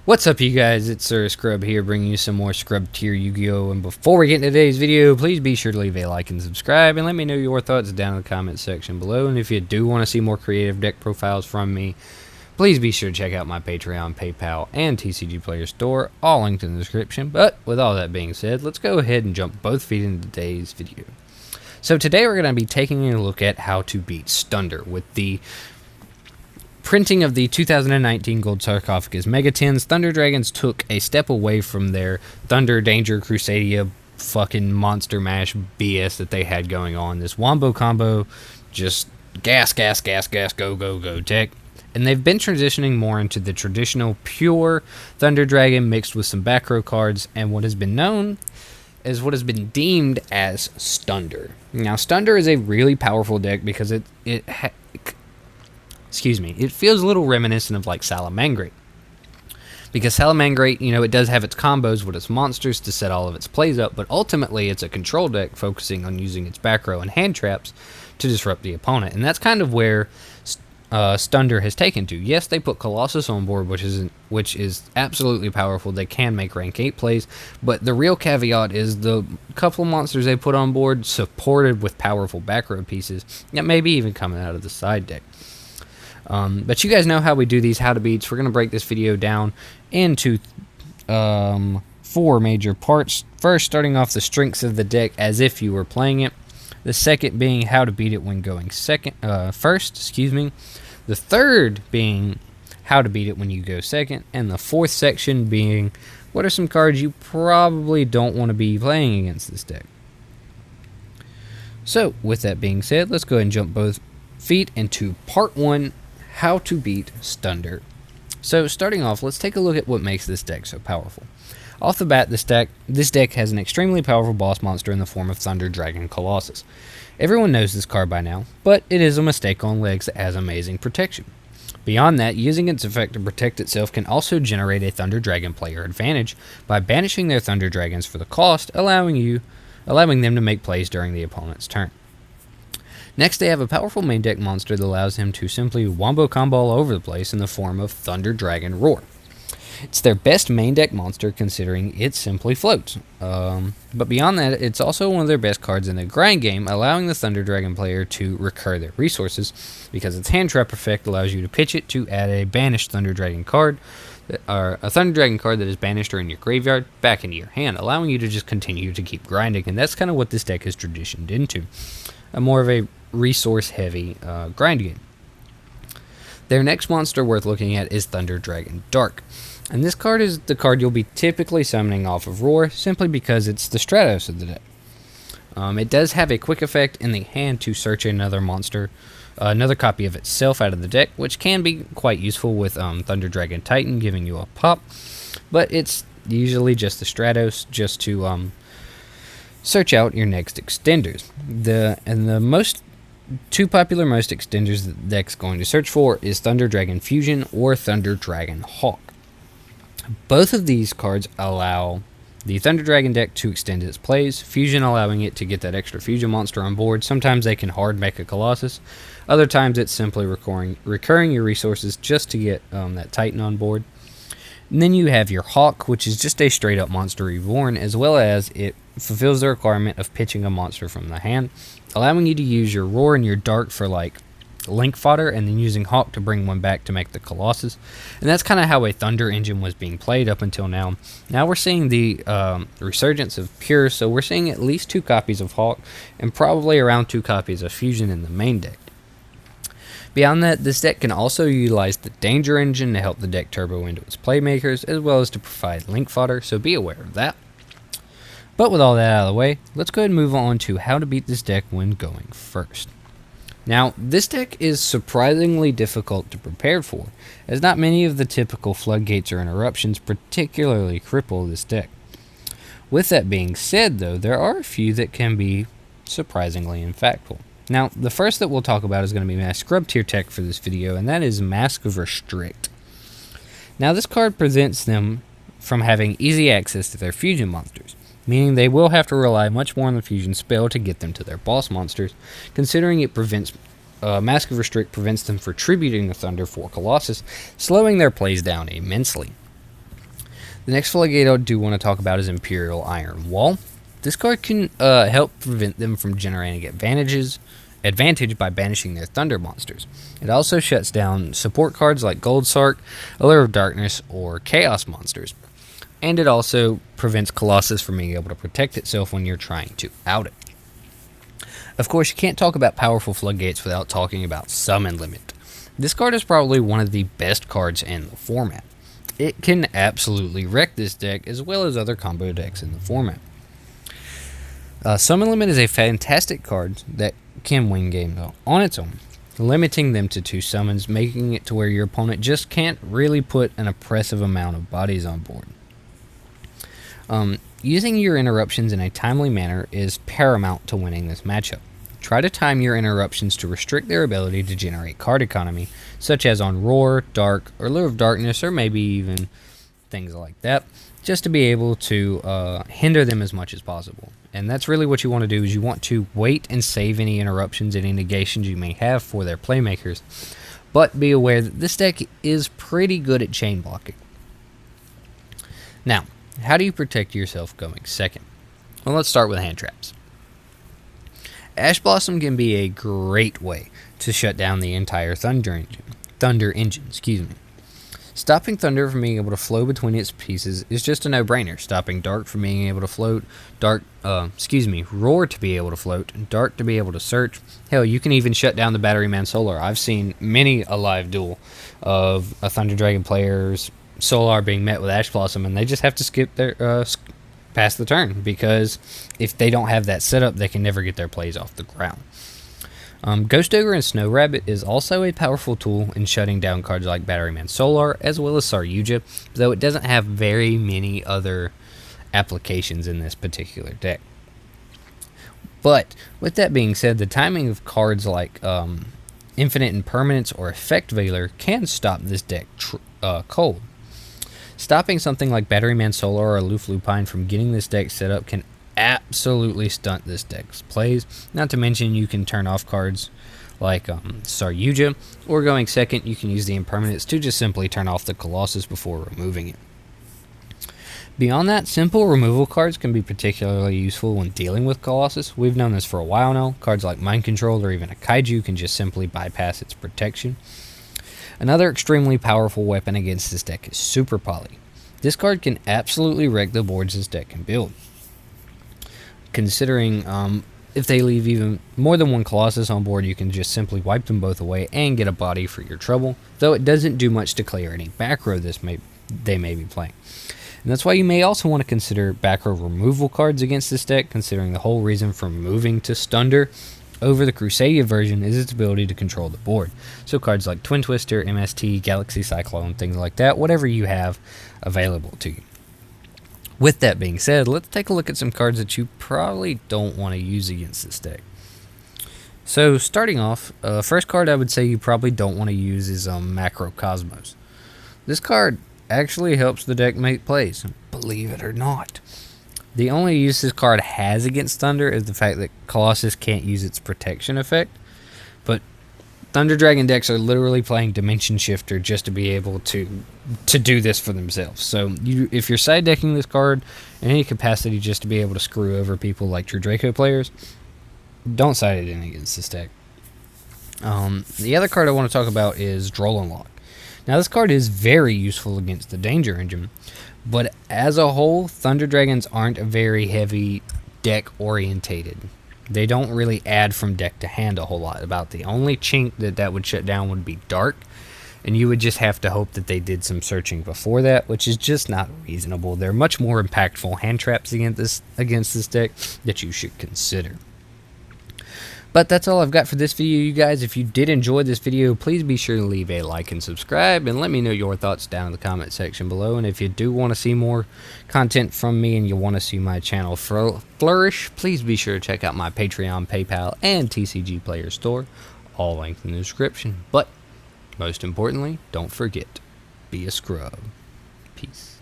What's up, you guys? It's Sir Scrub here, bringing you some more Scrub tier Yu-Gi-Oh! And before we get into today's video, please be sure to leave a like and subscribe, and let me know your thoughts down in the comment section below. And if you do want to see more creative deck profiles from me, please be sure to check out my Patreon, PayPal, and TCG Player Store, all linked in the description. But with all that being said, let's go ahead and jump both feet into today's video. So today we're going to be taking a look at how to beat Stunder with the printing of the 2019 Gold Sarcophagus Mega Tins. Thunder Dragons took a step away from their Thunder Danger Crusadia fucking Monster Mash BS that they had going on. This Wombo combo, just gas, go, go, go tech. And they've been transitioning more into the traditional pure Thunder Dragon mixed with some back row cards and what has been known as what has been deemed as Stunder. Now, Stunder is a really powerful deck because it feels a little reminiscent of like Salamangreat. Because Salamangreat, it does have its combos with its monsters to set all of its plays up, but ultimately it's a control deck focusing on using its back row and hand traps to disrupt the opponent. And that's kind of where Stunder has taken to. Yes, they put Colossus on board, which is absolutely powerful. They can make rank 8 plays, but the real caveat is the couple of monsters they put on board supported with powerful back row pieces that maybe even coming out of the side deck. But you guys know how we do these how to beats. We're going to break this video down into 4 major parts. First, starting off the strengths of the deck as if you were playing it. The second being how to beat it when going first. The third being how to beat it when you go second. And the fourth section being what are some cards you probably don't want to be playing against this deck. So, with that being said, let's go ahead and jump both feet into part 1, how to beat Stunder. So starting off, let's take a look at what makes this deck so powerful. Off the bat, this deck has an extremely powerful boss monster in the form of Thunder Dragon Colossus. Everyone knows this card by now, but it is a mistake on legs that has amazing protection. Beyond that, using its effect to protect itself can also generate a Thunder Dragon player advantage by banishing their Thunder Dragons for the cost, allowing them to make plays during the opponent's turn. Next, they have a powerful main deck monster that allows him to simply wombo combo all over the place in the form of Thunder Dragon Roar. It's their best main deck monster considering it simply floats. But beyond that, it's also one of their best cards in the grind game, allowing the Thunder Dragon player to recur their resources because its hand trap effect allows you to pitch it to add a banished Thunder Dragon card, or a Thunder Dragon card that is banished or in your graveyard back into your hand, allowing you to just continue to keep grinding. And that's kind of what this deck has transitioned into, more of a resource-heavy grind game. Their next monster worth looking at is Thunder Dragon Dark. And this card is the card you'll be typically summoning off of Roar, simply because it's the Stratos of the deck. It does have a quick effect in the hand to search another monster, another copy of itself out of the deck, which can be quite useful with Thunder Dragon Titan giving you a pop. But it's usually just the Stratos just to search out your next extenders. The two popular most extenders that the deck's going to search for is Thunder Dragon Fusion or Thunder Dragon Hawk. Both of these cards allow the Thunder Dragon deck to extend its plays, Fusion allowing it to get that extra Fusion monster on board. Sometimes they can hard make a Colossus, other times it's simply recurring your resources just to get that Titan on board. And then you have your Hawk, which is just a straight up monster reborn, as well as it fulfills the requirement of pitching a monster from the hand, allowing you to use your Roar and your Dark for like link fodder, and then using Hawk to bring one back to make the Colossus. And that's kind of how a Thunder engine was being played up until now. Now we're seeing the resurgence of Pure, so we're seeing at least 2 copies of Hawk and probably around 2 copies of Fusion in the main deck. Beyond that, this deck can also utilize the Danger engine to help the deck turbo into its playmakers, as well as to provide link fodder, so be aware of that. But with all that out of the way, let's go ahead and move on to how to beat this deck when going first. Now, this deck is surprisingly difficult to prepare for, as not many of the typical floodgates or interruptions particularly cripple this deck. With that being said, though, there are a few that can be surprisingly impactful. Now, the first that we'll talk about is going to be my Scrub tier tech for this video, and that is Mask of Restrict. Now, this card prevents them from having easy access to their fusion monsters, meaning they will have to rely much more on the fusion spell to get them to their boss monsters, considering it prevents Mask of Restrict prevents them from tributing the Thunder for Colossus, slowing their plays down immensely. The next floodgate I do want to talk about is Imperial Iron Wall. This card can help prevent them from generating advantage by banishing their thunder monsters. It also shuts down support cards like Gold Sarc, Allure of Darkness, or Chaos monsters. And it also prevents Colossus from being able to protect itself when you're trying to out it. Of course, you can't talk about powerful floodgates without talking about Summon Limit. This card is probably one of the best cards in the format. It can absolutely wreck this deck as well as other combo decks in the format. Summon Limit is a fantastic card that can win games on its own, limiting them to 2 summons, making it to where your opponent just can't really put an oppressive amount of bodies on board. Using your interruptions in a timely manner is paramount to winning this matchup. Try to time your interruptions to restrict their ability to generate card economy, such as on Roar, Dark, or Lure of Darkness, or maybe even things like that, just to be able to hinder them as much as possible. And that's really what you want to do, is you want to wait and save any interruptions, any negations you may have for their playmakers. But be aware that this deck is pretty good at chain blocking. Now, how do you protect yourself going second? Well, let's start with hand traps. Ash Blossom can be a great way to shut down the entire Thunder engine. Stopping Thunder from being able to flow between its pieces is just a no-brainer. Stopping Dark from being able to float, Roar to be able to float, Dark to be able to search. Hell, you can even shut down the Batteryman Solar. I've seen many a live duel of a Thunder Dragon player's Solar being met with Ash Blossom, and they just have to skip their past the turn, because if they don't have that setup, they can never get their plays off the ground. Ghost Ogre and Snow Rabbit is also a powerful tool in shutting down cards like Batteryman Solar, as well as Saryuja, though it doesn't have very many other applications in this particular deck. But with that being said, the timing of cards like Infinite Impermanence or Effect Veiler can stop this deck cold. Stopping something like Batteryman Solar or Aloof Lupine from getting this deck set up can absolutely stunt this deck's plays. Not to mention, you can turn off cards like Saryuja, or going second, you can use the Impermanence to just simply turn off the Colossus before removing it. Beyond that, simple removal cards can be particularly useful when dealing with Colossus. We've known this for a while now. Cards like Mind Control or even a Kaiju can just simply bypass its protection. Another extremely powerful weapon against this deck is Super Poly. This card can absolutely wreck the boards this deck can build. Considering if they leave even more than one Colossus on board, you can just simply wipe them both away and get a body for your trouble, though it doesn't do much to clear any back row they may be playing. And that's why you may also want to consider back row removal cards against this deck, considering the whole reason for moving to Stunder over the Crusadia version is its ability to control the board. So cards like Twin Twister, MST, Galaxy Cyclone, things like that, whatever you have available to you. With that being said, let's take a look at some cards that you probably don't want to use against this deck. So starting off, first card I would say you probably don't want to use is Macrocosmos. This card actually helps the deck make plays, believe it or not. The only use this card has against Thunder is the fact that Colossus can't use its protection effect, but Thunder Dragon decks are literally playing Dimension Shifter just to be able to do this for themselves. So if you're side decking this card in any capacity just to be able to screw over people like True Draco players, don't side it in against this deck. The other card I want to talk about is Droll Lock. Now this card is very useful against the Danger Engine, but as a whole, Thunder Dragons aren't very heavy deck orientated. They don't really add from deck to hand a whole lot. About the only chink that would shut down would be Dark, and you would just have to hope that they did some searching before that, which is just not reasonable. There are much more impactful hand traps against this deck that you should consider. But that's all I've got for this video, you guys. If you did enjoy this video, please be sure to leave a like and subscribe, and let me know your thoughts down in the comment section below. And if you do want to see more content from me and you want to see my channel flourish, please be sure to check out my Patreon, PayPal, and TCG Player Store, all linked in the description. But most importantly, don't forget, be a scrub. Peace.